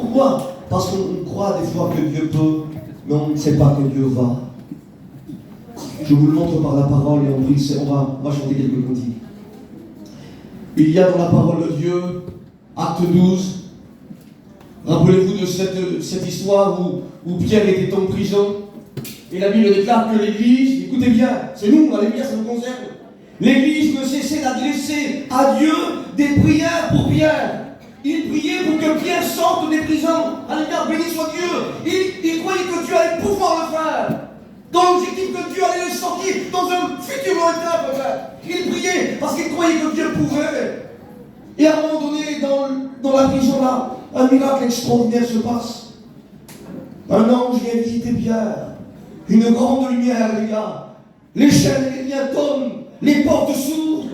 Pourquoi? Parce qu'on croit des fois que Dieu peut, mais on ne sait pas que Dieu va. Je vous le montre par la parole et on va chanter quelques cantiques. Il y a dans la parole de Dieu, acte 12, rappelez-vous de cette histoire où Pierre était en prison, et la Bible déclare que l'Église, écoutez bien, c'est nous, alléluia, ça nous concerne, l'Église ne cessait d'adresser à Dieu des prières pour Pierre. Il priait pour que Pierre sorte des prisons. Alléluia, béni soit Dieu. Il croyait que Dieu allait pouvoir le faire. Dans l'objectif que Dieu allait le sortir dans un futur lointain peut-être. Il priait parce qu'il croyait que Dieu pouvait. Et à un moment donné, dans la prison là, un miracle extraordinaire se passe. Un ange vient visiter Pierre. Une grande lumière, les gars. Les chaînes et les liens tombent. Les portes s'ouvrent.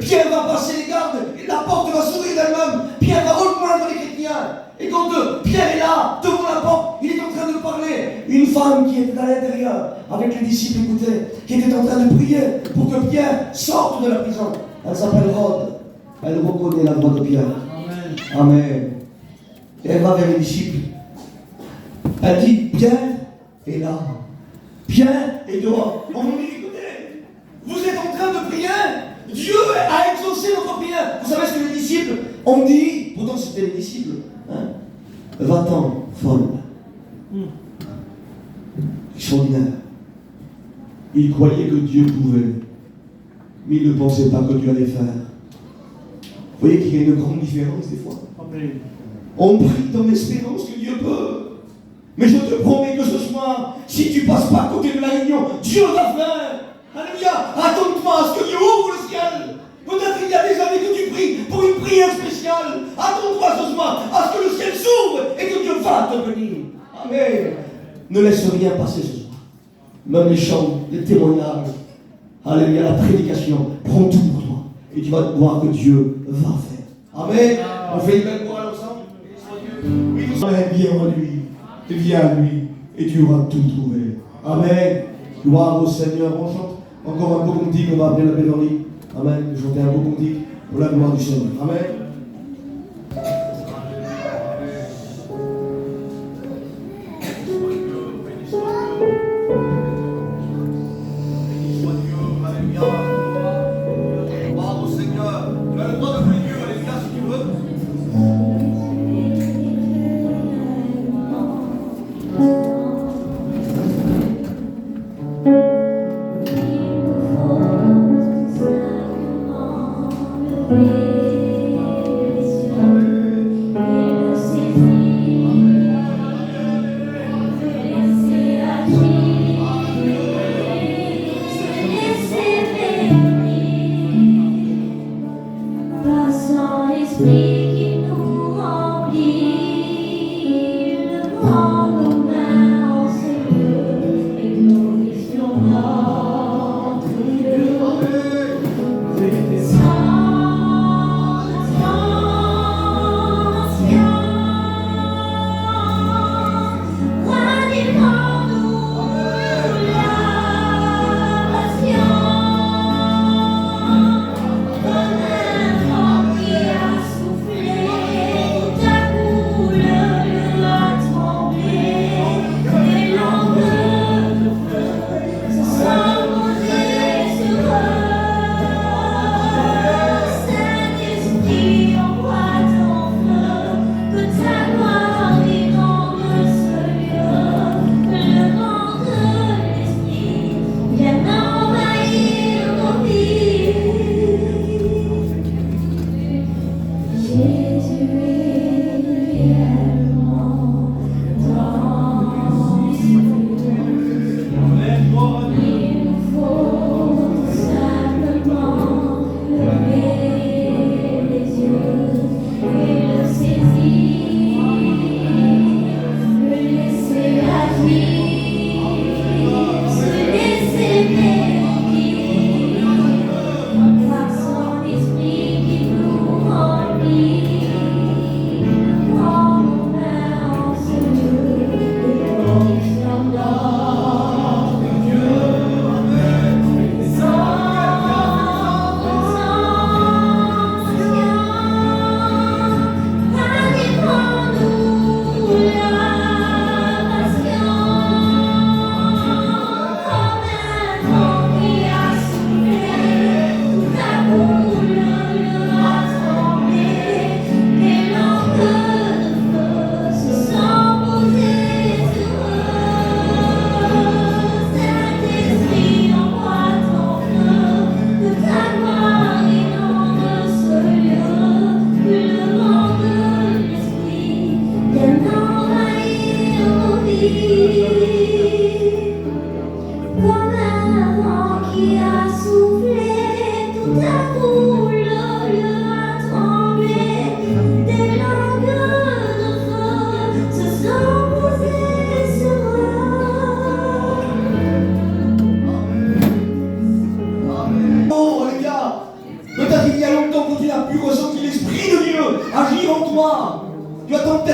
Pierre va passer les gardes. La porte va s'ouvrir d'elle-même. Pierre va rejoindre les chrétiens. Et quand Pierre est là, devant la porte, il est en train de parler. Une femme qui était à l'intérieur, avec les disciples, écoutez, qui était en train de prier pour que Pierre sorte de la prison. Elle s'appelle Rhoda. Elle reconnaît la voix de Pierre. Amen. Amen. Et elle va vers les disciples. Elle dit, Pierre est là. Pierre est dehors. On lui dit, écoutez, vous êtes en train de prier. Dieu a exaucé notre prière. Vous savez ce que les disciples ont dit? Pourtant c'était les disciples. Hein? Va-t'en, folle. Extraordinaire. Ils croyaient que Dieu pouvait, mais ils ne pensaient pas que Dieu allait faire. Vous voyez qu'il y a une grande différence des fois. Amen. On prie dans l'espérance que Dieu peut. Mais je te promets que ce soir, si tu ne passes pas à côté de la réunion, Dieu va faire. Alléluia. Attends-toi à ce que Dieu ouvre le ciel. Peut-être il y a des années que tu pries pour une prière spéciale. Attends-toi ce soir à ce que le ciel s'ouvre et que Dieu va te bénir. Amen. Ne laisse rien passer ce soir. Même les chants, les témoignages. Alléluia, la prédication. Prends tout pour toi. Et tu vas voir que Dieu va faire. Amen. On fait une belle chorale ensemble. Oui, viens à lui. Viens à lui. Et tu auras tout trouvé. Amen. Gloire au Seigneur. On chante encore un beau cantique. On va appeler la Béverly. Amen. Chanter un beau cantique pour la gloire du Seigneur. Amen. We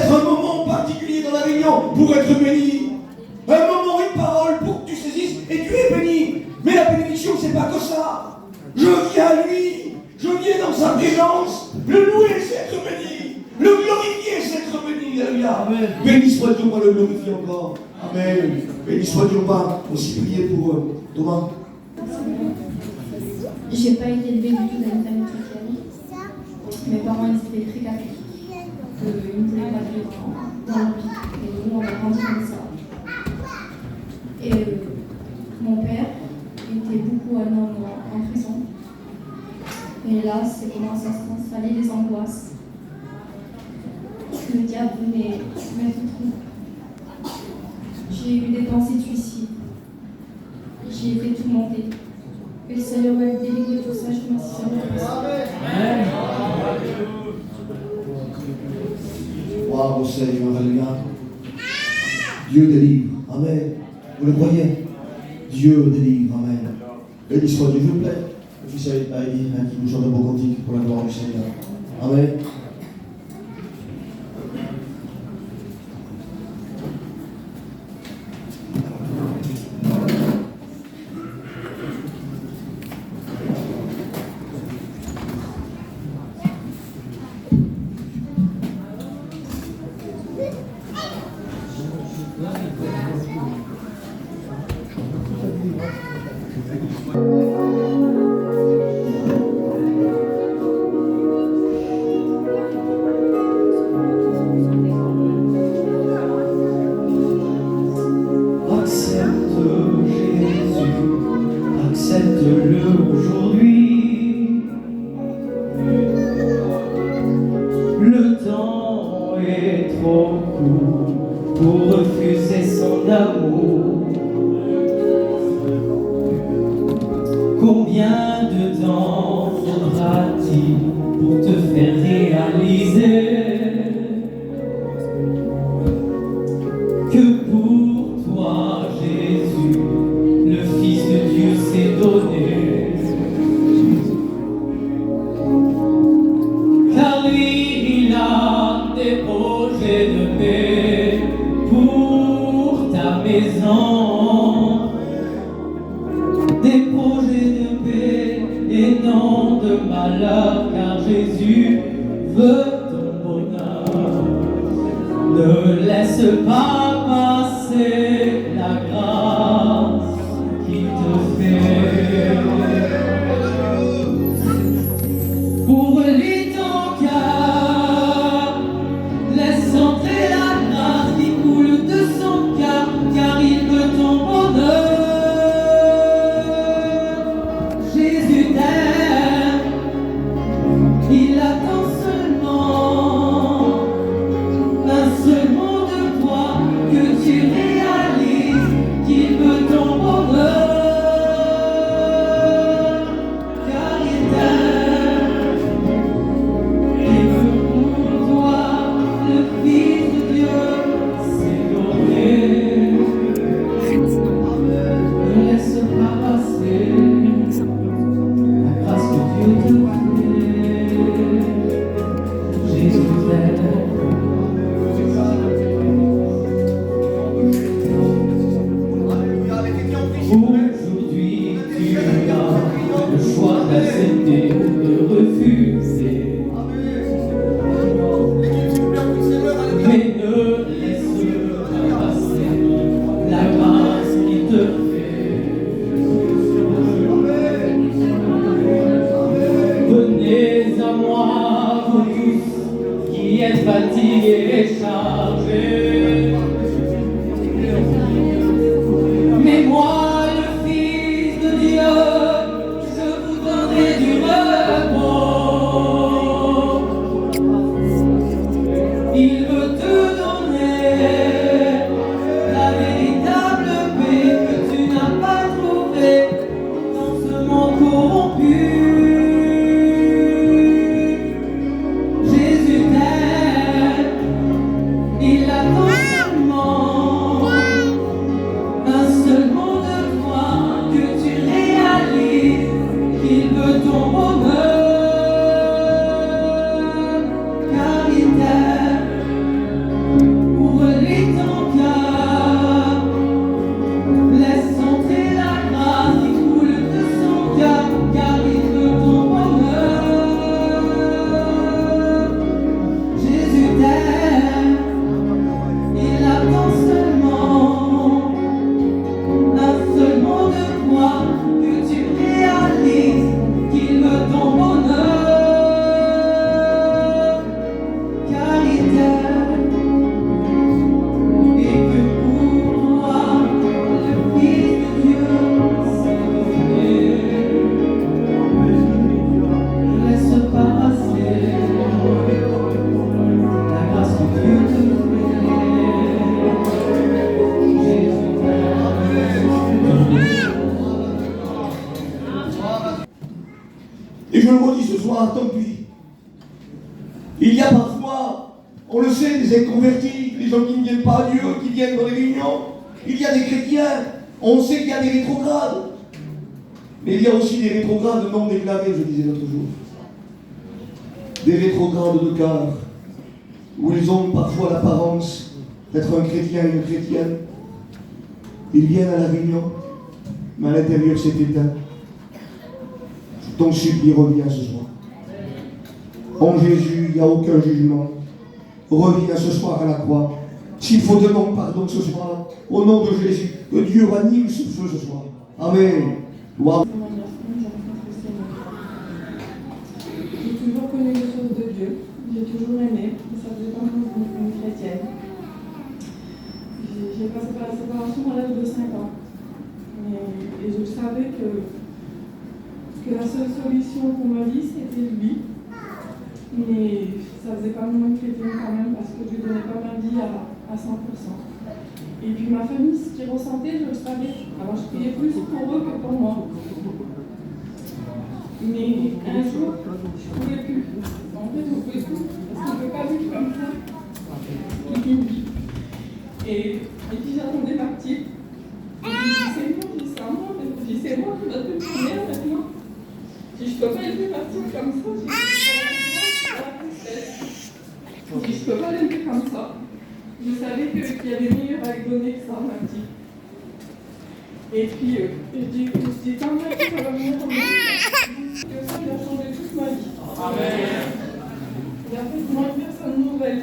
peut-être un moment particulier dans la réunion pour être béni. Un moment, une parole pour que tu saisisses et tu es béni. Mais la bénédiction, c'est pas que ça. Je viens à lui. Je viens dans sa présence. Le louer, c'est être béni. Le glorifier, c'est être béni. Alléluia. Béni soit Dieu, on va le glorifier encore. Amen. Béni soit Dieu, on va aussi prier pour Thomas. J'ai pas été élevée du tout dans une famille chrétienne. Mes parents ils étaient très catholiques. Ils ne voulaient pas vivre dans l'empire. Et nous, on a grandi comme ça. Et mon père était beaucoup un homme en prison. Et là, c'est commencé à s'installer des angoisses. Le diable venait mettre trop. J'ai eu des pensées de suicide. J'ai été tout monter. Et le Seigneur m'a délivré de tout ça, je m'assiste à Waouh, Seigneur, alléluia. Dieu délivre. Amen. Vous le croyez? Dieu délivre. Amen. Béni soit Dieu, s'il vous plaît. Le fils a dit qui nous chante un beau cantique pour la gloire du Seigneur. Amen. Combien de temps faudra-t-il pour te faire réaliser que pour toi, Jésus, le Fils de Dieu s'est donné? Car lui, il a des projets de paix pour ta maison, des projets de paix et non de malheur, car Jésus veut ton bonheur. Ne laisse pas passer la grâce qu'il te fait. Pour lui ton cœur, laisse entrer la grâce qui coule de son cœur, car il veut ton bonheur. Jésus t'aime, il attend seulement un seul mot de toi, que tu réalises qu'il veut ton bonheur, car il t'aime. Il veut pour toi, le Fils de Dieu s'est donné. Ne laisse pas passer la grâce que Dieu te fait. Jésus t'aime. Aujourd'hui, tu as le choix d'accepter ou de refuser. Mais ne laisse pas passer la grâce qu'il te fait. Venez à moi, vous tous qui êtes fatigués et chargés. Mais moi, le Fils de Dieu, je vous donnerai du repos. Il veut te donner la véritable paix que tu n'as pas trouvée dans ce monde corrompu. Jésus t'aime, il attend le redis ce soir, tant pis. Il y a parfois, on le sait, des inconvertis, des gens qui ne viennent pas à Dieu, qui viennent dans les réunions. Il y a des chrétiens, on sait qu'il y a des rétrogrades. Mais il y a aussi des rétrogrades non déclarés, je disais l'autre jour. Des rétrogrades de cœur, où ils ont parfois l'apparence d'être un chrétien et une chrétienne. Ils viennent à la réunion, mais à l'intérieur c'est éteint. Je t'en supplie, reviens ce soir. En Jésus, il n'y a aucun jugement. Reviens ce soir à la croix. S'il faut demander pardon ce soir, au nom de Jésus, que Dieu ranime ce feu ce soir. Amen. Wow. J'ai toujours connu les choses de Dieu, j'ai toujours aimé, et ça faisait pas une chrétienne. J'ai passé par la séparation à l'âge de 5 ans. Et je savais que la seule solution pour ma vie, c'était lui. Mais ça faisait pas moins une chrétienne quand même, parce que je lui donnais pas ma vie à 100%. Et puis ma famille, ce qu'ils ressentaient, je le savais. Alors je priais plus pour eux que pour moi. Mais un jour, je ne pouvais plus. En fait, je ne pouvais plus, parce qu'on ne peut pas vivre comme ça. Et puis j'attendais partir. Et je dis, c'est moi qui dois te prier maintenant. Je ne peux pas laisser partir comme ça. Je ne peux pas l'aimer comme ça. Je savais qu'il y avait mieux à lui donner que ça, on m'a dit. Et puis, je dis quand même que ça va venir comme ça. Que ça, il a changé toute ma vie. Amen. Il a fait de moi une personne nouvelle.